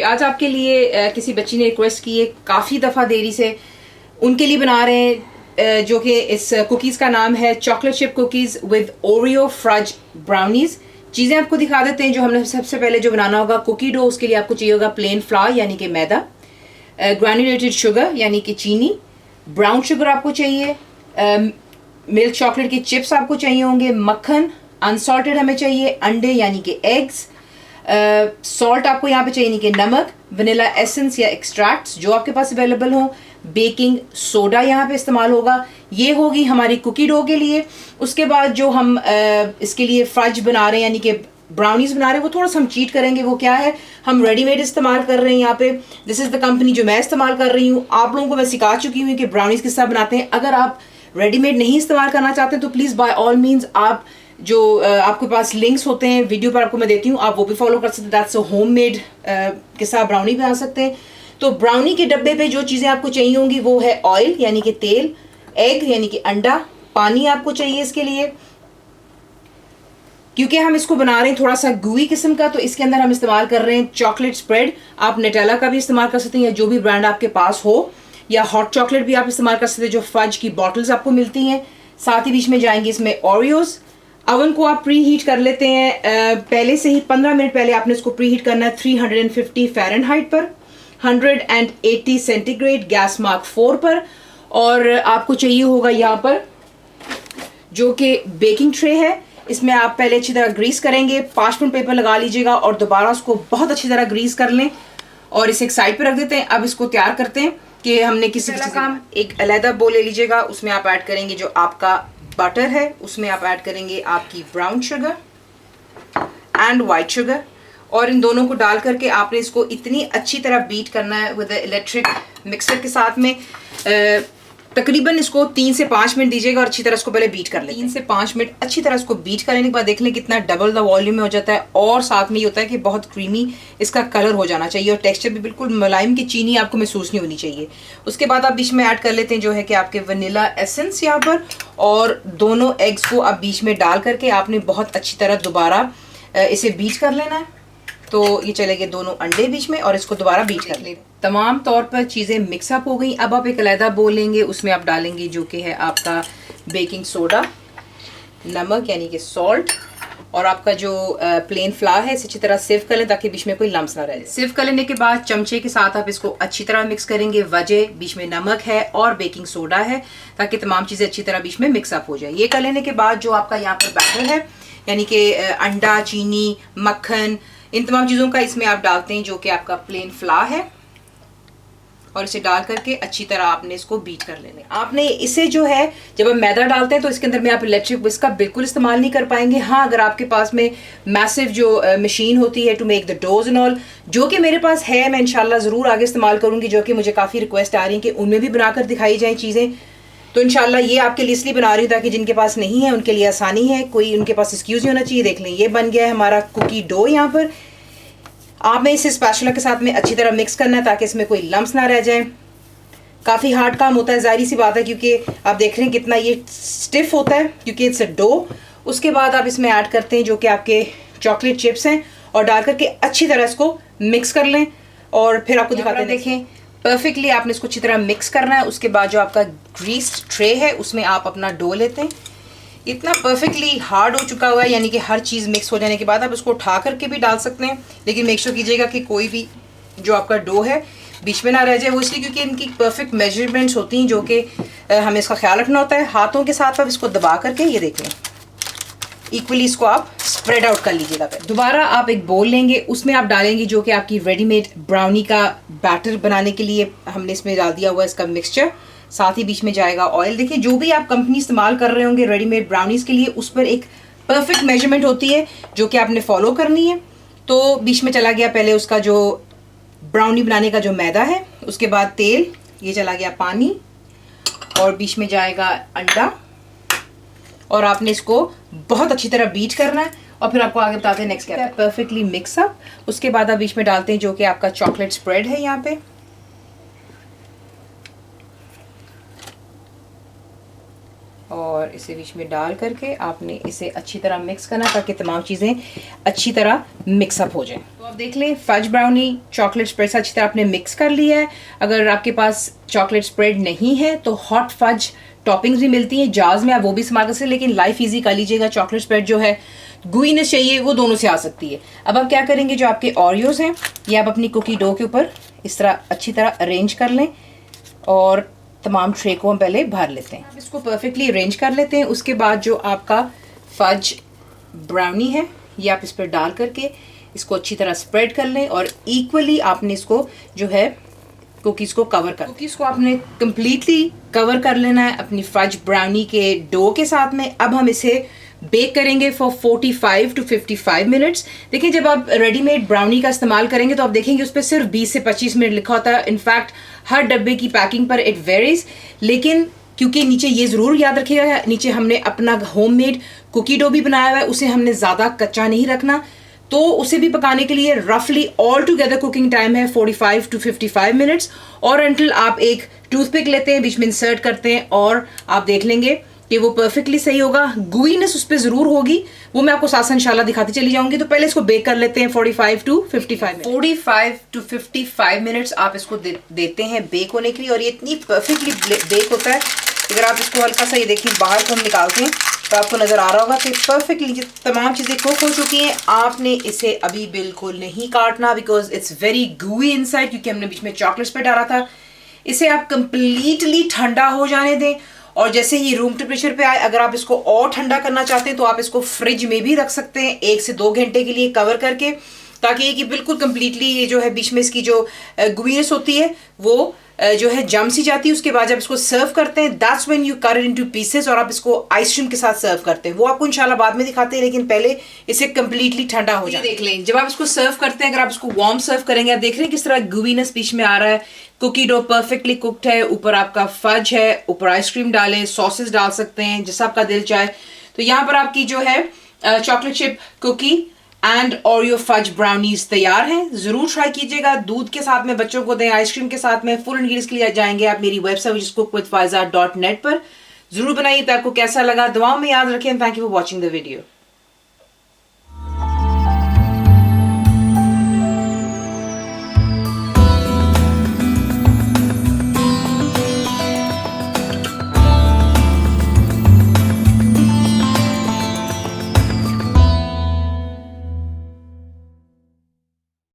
आज आपके लिए किसी बच्ची ने रिक्वेस्ट की है काफ़ी दफ़ा देरी से, उनके लिए बना रहे हैं जो कि इस कुकीज़ का नाम है chocolate chip cookies with Oreo fudge brownies. चीज़ें आपको दिखा देते हैं। जो हमने सबसे पहले जो बनाना होगा कुकी डो, उसके लिए आपको चाहिए होगा प्लेन फ्लावर यानी कि मैदा, ग्रैन्युलेटेड शुगर यानी कि चीनी, ब्राउन शुगर आपको चाहिए, मिल्क चॉकलेट के चिप्स आपको चाहिए होंगे, मक्खन अनसॉल्टेड हमें चाहिए, अंडे यानी कि एग्स, सॉल्ट आपको यहाँ पे चाहिए यानी कि नमक, वनीला एसेंस या एक्सट्रैक्ट्स जो आपके पास अवेलेबल हो, बेकिंग सोडा यहाँ पे इस्तेमाल होगा। ये होगी हमारी कुकी डो के लिए। उसके बाद जो हम इसके लिए फ्रज बना रहे हैं यानी कि ब्राउनीज बना रहे हैं, वो थोड़ा सा हम चीट करेंगे। वो क्या है, हम रेडीमेड इस्तेमाल कर रहे हैं यहाँ पे। दिस इज़ द कंपनी जो मैं इस्तेमाल कर रही हूँ। आप लोगों को मैं सिखा चुकी हूँ कि ब्राउनीज किस तरह बनाते हैं। अगर आप रेडीमेड नहीं इस्तेमाल करना चाहते तो प्लीज़ बाय ऑल मीन्स आप जो आपके पास लिंक्स होते हैं वीडियो पर आपको मैं देती हूँ, आप वो भी फॉलो कर सकते हैं। दैट्स अ होममेड के साथ ब्राउनी बना सकते हैं। तो ब्राउनी के डब्बे पे जो चीज़ें आपको चाहिए होंगी वो है ऑयल यानी कि तेल, एग यानी कि अंडा, पानी आपको चाहिए इसके लिए। क्योंकि हम इसको बना रहे हैं थोड़ा सा गुई किस्म का, तो इसके अंदर हम इस्तेमाल कर रहे हैं चॉकलेट स्प्रेड। आप नेटेला का भी इस्तेमाल कर सकते हैं या जो भी ब्रांड आपके पास हो, या हॉट चॉकलेट भी आप इस्तेमाल कर सकते हैं जो फज की बॉटल्स आपको मिलती हैं। साथ ही बीच में जाएंगे इसमें ओरियोज। अवन को आप प्री हीट कर लेते हैं पहले से ही 15 मिनट पहले आपने इसको प्री हीट करना है 350 फ़ारेनहाइट पर, 180 सेंटीग्रेड गैस मार्क 4 पर। और आपको चाहिए होगा यहाँ पर जो कि बेकिंग ट्रे है। इसमें आप पहले अच्छी तरह ग्रीस करेंगे, पार्चमेंट पेपर लगा लीजिएगा और दोबारा उसको बहुत अच्छी तरह ग्रीस कर लें और इसे एक साइड पे रख देते हैं। अब इसको तैयार करते हैं कि हमने किसी काम एक अलहदा बोल ले लीजिएगा। उसमें आप ऐड करेंगे जो आपका बटर है, उसमें आप ऐड करेंगे आपकी brown sugar and white sugar, और इन दोनों को डाल करके आपने इसको इतनी अच्छी तरह बीट करना है विद इलेक्ट्रिक मिक्सर के साथ में। तकरीबन इसको 3 से 5 मिनट दीजिएगा और अच्छी तरह इसको पहले बीट कर लें। 3 से 5 मिनट अच्छी तरह इसको बीट करने के बाद देख लें कितना डबल द वॉल्यूम में हो जाता है। और साथ में ये होता है कि बहुत क्रीमी इसका कलर हो जाना चाहिए और टेक्सचर भी बिल्कुल मुलायम की चीनी आपको महसूस नहीं होनी चाहिए। उसके बाद आप बीच में ऐड कर लेते हैं जो है कि आपके वनीला एसेंस यहाँ पर, और दोनों एग्स को आप बीच में डाल करके आपने बहुत अच्छी तरह दोबारा इसे बीट कर लेना है। तो ये चलेंगे दोनों अंडे बीच में और इसको दोबारा बीट कर लें। तमाम तौर पर चीज़ें मिक्सअप हो गई। अब आप एक अलहदा बोल लेंगे, उसमें आप डालेंगे जो कि है आपका बेकिंग सोडा, नमक यानी कि सॉल्ट, और आपका जो प्लेन फ्लावर है इसे अच्छी तरह सिव कर लें ताकि बीच में कोई लम्स ना रहे। सिव कर लेने के बाद चमचे के साथ आप इसको अच्छी तरह मिक्स करेंगे। वजह बीच में नमक है और बेकिंग सोडा है ताकि तमाम चीज़ें अच्छी तरह बीच में मिक्सअप हो जाए। ये कर लेने के बाद जो आपका यहाँ पर बैटर है यानी कि अंडा, चीनी, मक्खन, इन तमाम चीज़ों का इसमें आप डालते हैं जो कि आपका प्लेन फ्लावर है, और इसे डाल करके अच्छी तरह आपने इसको बीट कर लेना है। आपने इसे जो है जब हम मैदा डालते हैं तो इसके अंदर में आप इलेक्ट्रिक विस्क का बिल्कुल इस्तेमाल नहीं कर पाएंगे। हाँ, अगर आपके पास में मैसिव जो मशीन होती है to make the dough and all, जो कि मेरे पास है, मैं इंशाल्लाह ज़रूर आगे इस्तेमाल करूँगी, जो कि मुझे काफ़ी रिक्वेस्ट आ रही है कि उनमें भी बनाकर दिखाई जाए चीज़ें। तो इंशाल्लाह ये आपके लिए इसलिए बना रही हूँ ताकि जिनके पास नहीं है उनके लिए आसानी है, कोई उनके पास एक्सक्यूज़ नहीं होना चाहिए। देख लें ये बन गया है हमारा कुकी डो। यहाँ पर आपने इसे स्पैचुला के साथ में अच्छी तरह मिक्स करना है ताकि इसमें कोई लम्स ना रह जाए। काफ़ी हार्ड काम होता है, जाहिर सी बात है, क्योंकि आप देख रहे हैं कितना ये स्टिफ होता है क्योंकि इट्स अ डो। उसके बाद आप इसमें ऐड करते हैं जो कि आपके चॉकलेट चिप्स हैं और डाल करके अच्छी तरह इसको मिक्स कर लें। और फिर आपको दिखाते हैं, देखें परफेक्टली आपने इसको अच्छी तरह मिक्स करना है। उसके बाद जो आपका ग्रीस्ड ट्रे है उसमें आप अपना डो लेते हैं। इतना परफेक्टली हार्ड हो चुका हुआ है, यानी कि हर चीज़ मिक्स हो जाने के बाद आप इसको उठा करके भी डाल सकते हैं, लेकिन मेक श्योर कीजिएगा कि कोई भी जो आपका डो है बीच में ना रह जाए। वो इसलिए क्योंकि इनकी परफेक्ट मेजरमेंट्स होती हैं जो कि हमें इसका ख्याल रखना होता है। हाथों के साथ आप इसको दबा करके ये देख लें इक्वली इसको आप स्प्रेड आउट कर लीजिएगा। दोबारा आप एक बोल लेंगे, उसमें आप डालेंगे जो कि आपकी रेडीमेड ब्राउनी का बैटर बनाने के लिए हमने इसमें डाल दिया हुआ इसका मिक्सचर। साथ ही बीच में जाएगा ऑयल। देखिए जो भी आप कंपनी इस्तेमाल कर रहे होंगे रेडीमेड ब्राउनीज़ के लिए, उस पर एक परफेक्ट मेजरमेंट होती है जो कि आपने फॉलो करनी है। तो बीच में चला गया पहले उसका जो ब्राउनी बनाने का जो मैदा है, उसके बाद तेल, ये चला गया पानी, और बीच में जाएगा अंडा, और आपने इसको बहुत अच्छी तरह बीट करना है। और फिर आपको आगे बताते हैं नेक्स्ट क्या है। Perfectly mix up. उसके बाद आप बीच में डालते हैं जो कि आपका चॉकलेट स्प्रेड है यहाँ पे, और और इसे बीच में डाल करके आपने इसे अच्छी तरह मिक्स करना ताकि तमाम चीज़ें अच्छी तरह मिक्सअप हो जाएं। तो आप देख लें फज ब्राउनी चॉकलेट स्प्रेड अच्छी तरह आपने मिक्स कर लिया है। अगर आपके पास चॉकलेट स्प्रेड नहीं है तो हॉट फज टॉपिंग्स भी मिलती हैं जार्स में, आप वो भी इस्तेमाल कर सकते हैं, लेकिन लाइफ ईजी कर लीजिएगा। चॉकलेट स्प्रेड जो है गुईनेस चाहिए वो दोनों से आ सकती है। अब आप क्या करेंगे, जो आपके ओरियोज हैं ये आप अपनी कुकी डो के ऊपर इस तरह अच्छी तरह अरेंज कर लें और तमाम ट्रे को हम पहले भर लेते हैं। इसको परफेक्टली अरेंज कर लेते हैं। उसके बाद जो आपका फज ब्राउनी है ये आप इस पर डाल करके इसको अच्छी तरह स्प्रेड कर लें और इक्वली आपने इसको जो है कुकीज़ को कवर कर, कुकीज़ को आपने कम्प्लीटली कवर कर लेना है अपनी फज ब्राउनी के डो के साथ में। अब हम इसे बेक करेंगे फॉर 45 to 55 मिनट्स। देखिए जब आप रेडीमेड ब्राउनी का इस्तेमाल करेंगे तो आप देखेंगे उस पर सिर्फ 20 से 25 मिनट लिखा होता है। इनफैक्ट हर डब्बे की पैकिंग पर इट वेरीज, लेकिन क्योंकि नीचे ये ज़रूर याद रखिएगा नीचे हमने अपना होममेड कुकी डो भी बनाया हुआ है, उसे हमने ज़्यादा कच्चा नहीं रखना। तो उसे भी पकाने के लिए रफली ऑल टुगेदर कुकिंग टाइम है 45 to 55 मिनट्स। और अंटिल आप एक टूथपिक लेते हैं, बीच में इंसर्ट करते हैं और आप देख लेंगे कि वो परफेक्टली सही होगा। गुईनेस उस पर ज़रूर होगी, वो मैं आपको साथ साथ इंशाल्लाह दिखाती चली जाऊंगी। तो पहले इसको बेक कर लेते हैं 45 to 55 मिनट। 45 to 55 मिनट्स आप इसको देते हैं बेक होने के लिए। और ये इतनी परफेक्टली बेक होता है, अगर आप इसको हल्का सा ये देखिए बाहर को हम निकालते हैं तो आपको नज़र आ रहा होगा कि परफेक्टली तमाम चीज़ें कुक हो चुकी हैं। आपने इसे अभी बिल्कुल नहीं काटना बिकॉज इट्स वेरी गूई इनसाइड, क्योंकि हमने बीच में चॉकलेट्स पे डाला था। इसे आप कंप्लीटली ठंडा हो जाने दें और जैसे ही रूम टेम्परेचर पे आए, अगर आप इसको और ठंडा करना चाहते हैं तो आप इसको फ्रिज में भी रख सकते हैं 1 से 2 घंटे के लिए कवर करके, ताकि ये कि बिल्कुल कंप्लीटली ये जो है बीच में इसकी जो गुईनेस होती है वो जो है जम सी जाती है। उसके बाद जब इसको सर्व करते हैं that's when you cut it into pieces और आप इसको आइसक्रीम के साथ सर्व करते हैं। वो आपको इंशाल्लाह बाद में दिखाते हैं, लेकिन पहले इसे कंप्लीटली ठंडा हो जाए। देख लें जब आप इसको सर्व करते हैं, अगर आप इसको वार्म सर्व करेंगे, आप देख रहे हैं किस तरह गुईनेस बीच में आ रहा है। कुकी डो परफेक्टली कुक्ड है, ऊपर आपका फज है, ऊपर आइसक्रीम डालें, सॉसेस डाल सकते हैं जैसा आपका दिल चाहे। तो यहाँ पर आपकी जो है chocolate chip cookie and Oreo fudge brownies तैयार हैं। जरूर ट्राई कीजिएगा, दूध के साथ में बच्चों को दें, आइसक्रीम के साथ में। फुल इंग्रीडिएंट्स के लिए जाएंगे आप मेरी वेबसाइट cookWithFaiza.net पर। जरूर बनाइए। आपको कैसा लगा दुआओं में याद रखें। Thank you for watching the video.